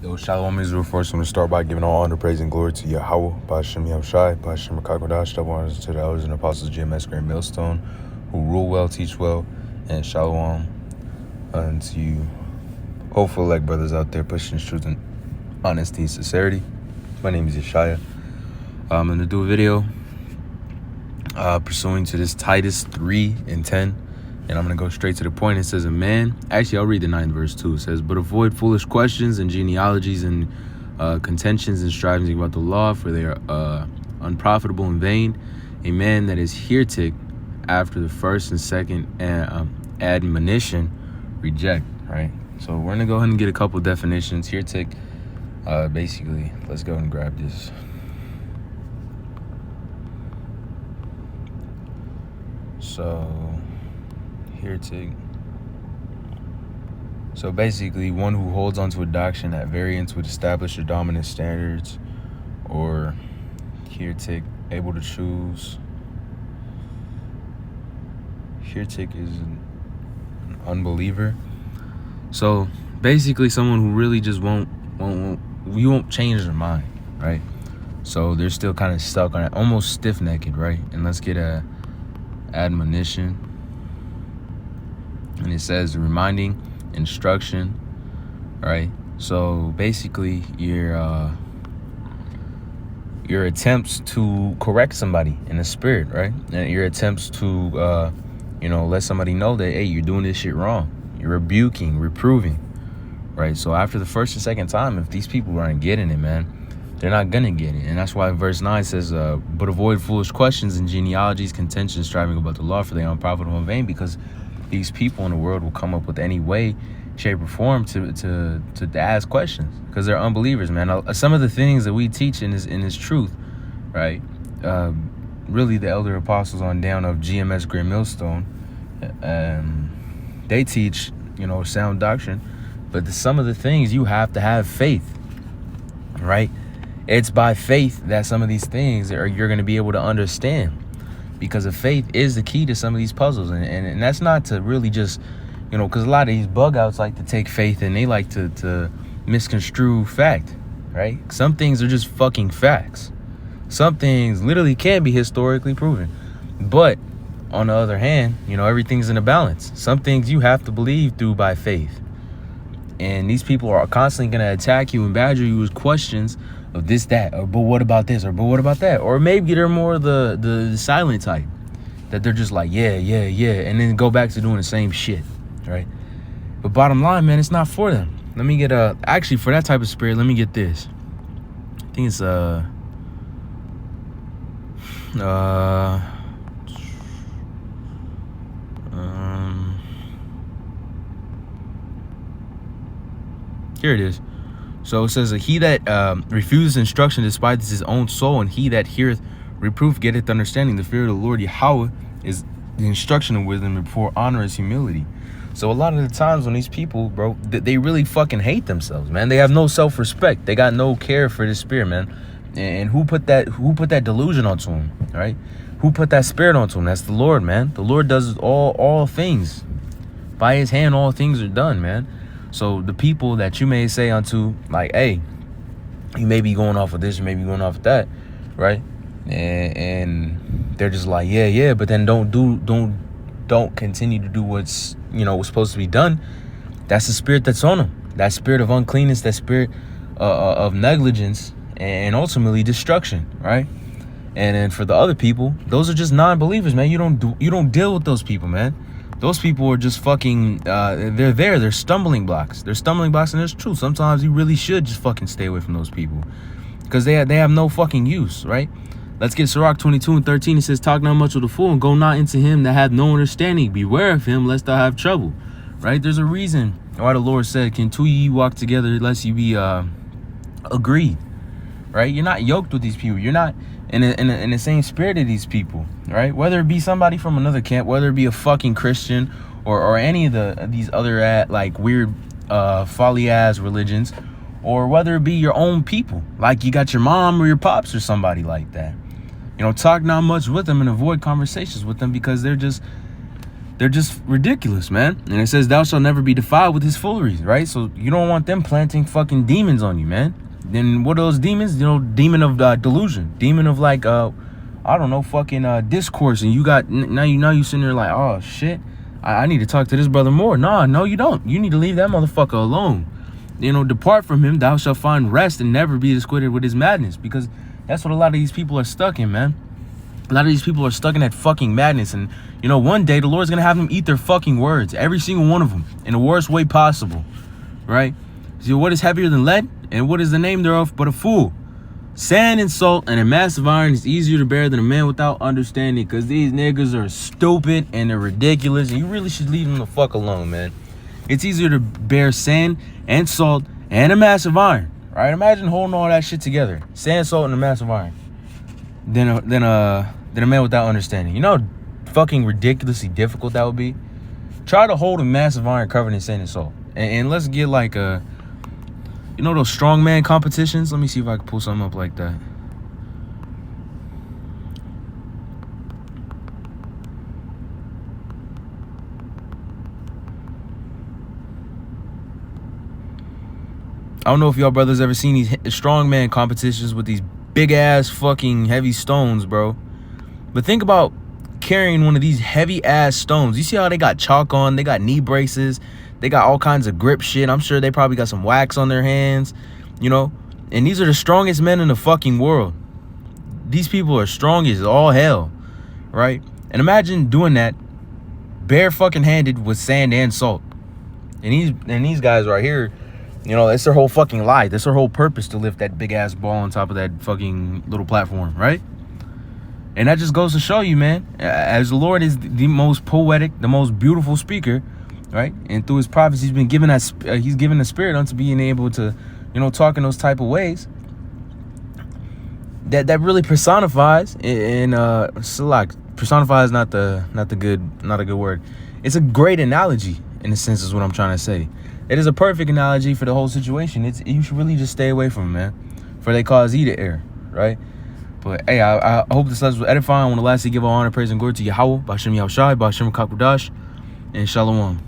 Yo, Shalom Israel. First, I'm going to start by giving all honor, praise, and glory to Yahawah Bahasham Yahawashi Bahasham, Qadash, double honors to the elders and apostles, GMS, Grand Millstone, who rule well, teach well, and Shalom unto you, hopeful elect brothers out there pushing truth and honesty and sincerity. My name is Yeshaya. I'm going to do a video pursuing to this Titus 3:10. And I'm going to go straight to the point. It says, actually, I'll read the 9th verse too. It says, but avoid foolish questions and genealogies and contentions and strivings about the law, for they are unprofitable and vain. A man that is heretic after the first and second admonition reject, right? So we're going to go ahead and get a couple definitions. Heretic, basically, let's go and grab this. So... heretic. So basically, one who holds onto a doctrine at variance with established or dominant standards, or heretic, able to choose. Heretic is an unbeliever. So basically, someone who really just won't change their mind, right? So they're still kind of stuck on it, almost stiff-necked, right? And let's get a admonition. And it says reminding, instruction, right? So basically, your attempts to correct somebody in the spirit, right? And your attempts to, let somebody know that, hey, you're doing this shit wrong. You're rebuking, reproving, right? So after the first and second time, if these people aren't getting it, man, they're not gonna get it. And that's why verse 9 says, but avoid foolish questions and genealogies, contentions, striving about the law, for they are unprofitable and vain. Because these people in the world will come up with any way, shape, or form to ask questions, because they're unbelievers, man. Some of the things that we teach in this truth, right? Really, the elder apostles on down of GMS Grand Millstone, they teach, sound doctrine. But some of the things, you have to have faith, right? It's by faith that some of these things you're going to be able to understand. Because of faith is the key to some of these puzzles. And that's not to really just, because a lot of these bug outs like to take faith and they like to misconstrue fact, right? Some things are just fucking facts. Some things literally can be historically proven. But on the other hand, everything's in a balance. Some things you have to believe through by faith. And these people are constantly going to attack you and badger you with questions of this, that, or but what about this, or but what about that? Or maybe they're more the silent type, that they're just like, yeah, and then go back to doing the same shit, right? But bottom line, man, it's not for them. Let me get actually, for that type of spirit, let me get this. I think it's here it is. So it says, he that refuses instruction despises his own soul, and he that heareth reproof getteth understanding. The fear of the Lord Yahawah is the instruction of wisdom, and before honor is humility. So a lot of the times when these people, bro, they really fucking hate themselves, man. They have no self-respect. They got no care for this spirit, man. And who put that delusion onto them, right? Who put that spirit onto them? That's the Lord, man. The Lord does all things. By his hand, all things are done, man. So the people that you may say unto, like, hey, you may be going off of this, you may be going off of that, right? And they're just like, yeah, but then don't continue to do what's what's supposed to be done. That's the spirit that's on them. That spirit of uncleanness, that spirit of negligence, and ultimately destruction, right? And then for the other people, those are just non-believers, man. You don't deal with those people, man. Those people are just fucking, they're stumbling blocks. They're stumbling blocks, and it's true. Sometimes you really should just fucking stay away from those people, because they have no fucking use, right? Let's get Sirach 22:13. It says, talk not much with a fool, and go not into him that hath no understanding. Beware of him, lest thou have trouble, right? There's a reason why the Lord said, can two ye walk together lest you be agreed, right? You're not yoked with these people. You're not in the same spirit of these people, right? Whether it be somebody from another camp, whether it be a fucking Christian or any of these other like weird folly ass religions, or whether it be your own people, like you got your mom or your pops or somebody like that. Talk not much with them and avoid conversations with them, because they're they're just ridiculous, man. And it says, thou shalt never be defiled with his fooleries, right? So you don't want them planting fucking demons on you, man. Then what are those demons? You know, demon of delusion, demon of like, I don't know, fucking discourse. And you got, now you sitting there like, oh shit, I need to talk to this brother more. Nah, no, you don't. You need to leave that motherfucker alone. You know, depart from him, thou shalt find rest and never be disquieted with his madness. Because that's what a lot of these people are stuck in, man. A lot of these people are stuck in that fucking madness. And, you know, one day the Lord's going to have them eat their fucking words. Every single one of them. In the worst way possible. Right? So what is heavier than lead? And what is the name thereof but a fool? Sand and salt and a mass of iron is easier to bear than a man without understanding. Because these niggas are stupid and they're ridiculous. And you really should leave them the fuck alone, man. It's easier to bear sand and salt and a mass of iron. Right? Imagine holding all that shit together. Sand, salt, and a mass of iron. Than a man without understanding. You know how fucking ridiculously difficult that would be? Try to hold a mass of iron covered in sand and salt. And let's get like a, you know those strongman competitions? Let me see if I can pull something up like that. I don't know if y'all brothers ever seen these strongman competitions with these big ass fucking heavy stones, bro. But think about carrying one of these heavy ass stones. You see how they got chalk on, they got knee braces, they got all kinds of grip shit. I'm sure they probably got some wax on their hands, you know. And these are the strongest men in the fucking world. These people are strong as all hell, right? And imagine doing that bare fucking handed with sand and salt. And these guys right here, you know, that's their whole fucking life. That's their whole purpose, to lift that big ass ball on top of that fucking little platform, right? And that just goes to show you, man, as the Lord is the most poetic, the most beautiful speaker, right? And through his prophets, he's been given that, he's given the spirit unto being able to, you know, talk in those type of ways. That really personifies, and personifies not a good word. It's a great analogy, in a sense, is what I'm trying to say. It is a perfect analogy for the whole situation. You should really just stay away from them, man, for they cause ye to err, right? But hey, I hope this lesson was edifying. I want to lastly give all honor, praise, and glory to Yahawah Bahasham Yahawashi Bahasham Qadash, and Shalom.